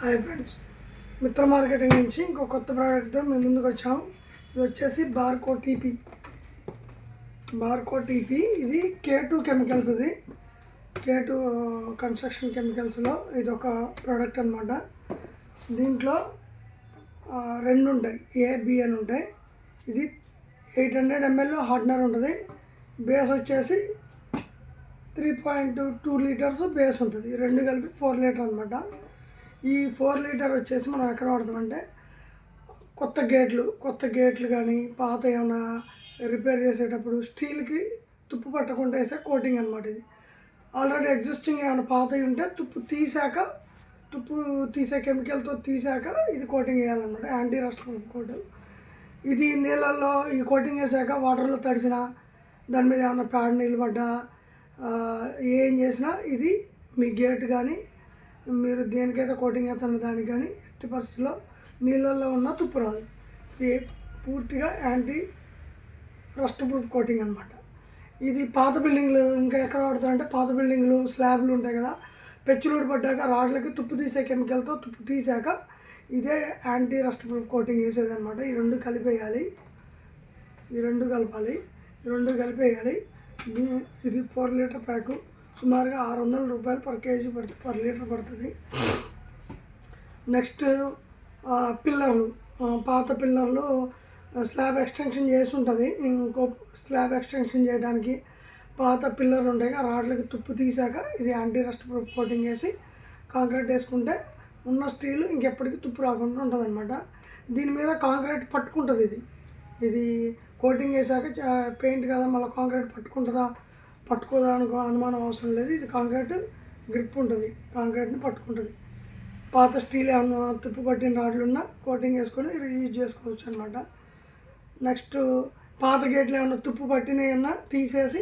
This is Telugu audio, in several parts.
హాయ్ ఫ్రెండ్స్, మిత్ర మార్కెటింగ్ నుంచి ఇంకో కొత్త ప్రోడక్ట్తో మేము ముందుకు వచ్చాము. ఇది వచ్చేసి బార్కో టీపీ. ఇది K2 కెమికల్స్. ఇది K2 కన్స్ట్రక్షన్ కెమికల్స్లో ఇది ఒక ప్రోడక్ట్ అనమాట. దీంట్లో రెండు ఉంటాయి, A, B అని ఉంటాయి. ఇది 800 ml హార్డ్నర్ ఉంటుంది. బేస్ వచ్చేసి 3.2 లీటర్స్ బేస్ ఉంటుంది. రెండు కలిపి 4 లీటర్ అనమాట. ఈ 4 లీటర్ వచ్చేసి మనం ఎక్కడ వాడతామంటే కొత్త గేట్లు కానీ పాత ఏమైనా రిపేర్ చేసేటప్పుడు స్టీల్కి తుప్పు పట్టకుండా వేసే కోటింగ్ అనమాట. ఇది ఆల్రెడీ ఎగ్జిస్టింగ్ ఏమైనా పాతవి ఉంటే తుప్పు తీసే కెమికల్తో తీసాక ఇది కోటింగ్ వేయాలన్నమాట. Anti rust coat. ఇది నీళ్ళల్లో ఈ కోటింగ్ వేసాక వాటర్లో తడిసిన దాని మీద ఏమైనా ప్యాడ్ నీళ్ళు పడ్డా ఏం చేసినా ఇది మీ గేట్ కానీ మీరు దేనికైతే కోటింగ్ వేస్తున్న దానికి కానీ ఎట్టి పరిస్థితిలో నీళ్ళల్లో ఉన్న తుప్పు రాదు. ఇది పూర్తిగా యాంటీ రస్ట్ ప్రూఫ్ కోటింగ్ అనమాట. ఇది పాత బిల్డింగ్లు ఇంకా ఎక్కడ వాడతారంటే పాత బిల్డింగ్లు స్లాబ్లు ఉంటాయి కదా, పెచ్చులూరు పడ్డాక రాడ్లకి తుప్పు తీసే కెమికల్తో తుప్పు తీసాక ఇదే యాంటీ రస్ట్ ప్రూఫ్ కోటింగ్ వేసేదన్నమాట. ఈ రెండు కలిపేయాలి. ఈ రెండు కలిపేయాలి. ఇది 4 లీటర్ ప్యాకు. సుమారుగా 600 రూపాయలు పర్ కేజీ పడుతుంది, పర్ లీటర్ పడుతుంది. నెక్స్ట్ పిల్లర్లు, పాత పిల్లర్లు స్లాబ్ ఎక్స్టెన్షన్ చేసి ఉంటుంది. ఇంకో స్లాబ్ ఎక్స్టెన్షన్ చేయడానికి పాత పిల్లర్లు ఉంటాయి, ఆ రాడ్లకి తుప్పు తీసాక ఇది యాంటీ రస్ట్ ప్రూఫ్ కోటింగ్ వేసి కాంక్రీట్ వేసుకుంటే ఉన్న స్టీలు ఇంకెప్పటికీ తుప్పు రాకుండా ఉంటుంది అనమాట. దీని మీద కాంక్రీట్ పట్టుకుంటుంది. ఇది కోటింగ్ వేసాక పెయింట్ కదా, మళ్ళీ కాంక్రీట్ పట్టుకోదా అనుమానం అవసరం లేదు. ఇది కాంక్రీట్ గ్రిప్ ఉంటుంది, కాంక్రీట్ని పట్టుకుంటుంది. పాత స్టీల్ ఏమన్నా తుప్పు పట్టిన రాడ్లు ఉన్నా కోటింగ్ వేసుకొని యూజ్ చేసుకోవచ్చు అనమాట. నెక్స్ట్ పాత గేట్లు ఏమన్నా తుప్పు పట్టినవి ఉన్నా తీసేసి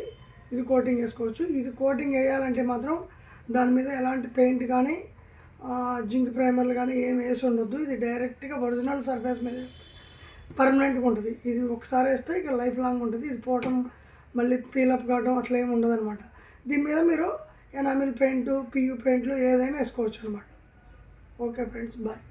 ఇది కోటింగ్ వేసుకోవచ్చు. ఇది కోటింగ్ వేయాలంటే మాత్రం దాని మీద ఎలాంటి పెయింట్ కానీ జింక్ ప్రైమర్లు కానీ ఏం వేసి ఉండొద్దు. ఇది డైరెక్ట్గా ఒరిజినల్ సర్ఫేస్ మీద వేస్తే పర్మనెంట్గా ఉంటుంది. ఇది ఒకసారి వేస్తే ఇక లైఫ్ లాంగ్ ఉంటుంది. ఇది పోవటం మళ్ళీ పీలప్ కావడం అట్లా ఏమి ఉండదు అనమాట. దీని మీద మీరు ఎనామిల్ పెయింట్, PU పెయింట్లు ఏదైనా వేసుకోవచ్చు అనమాట. Okay friends, bye.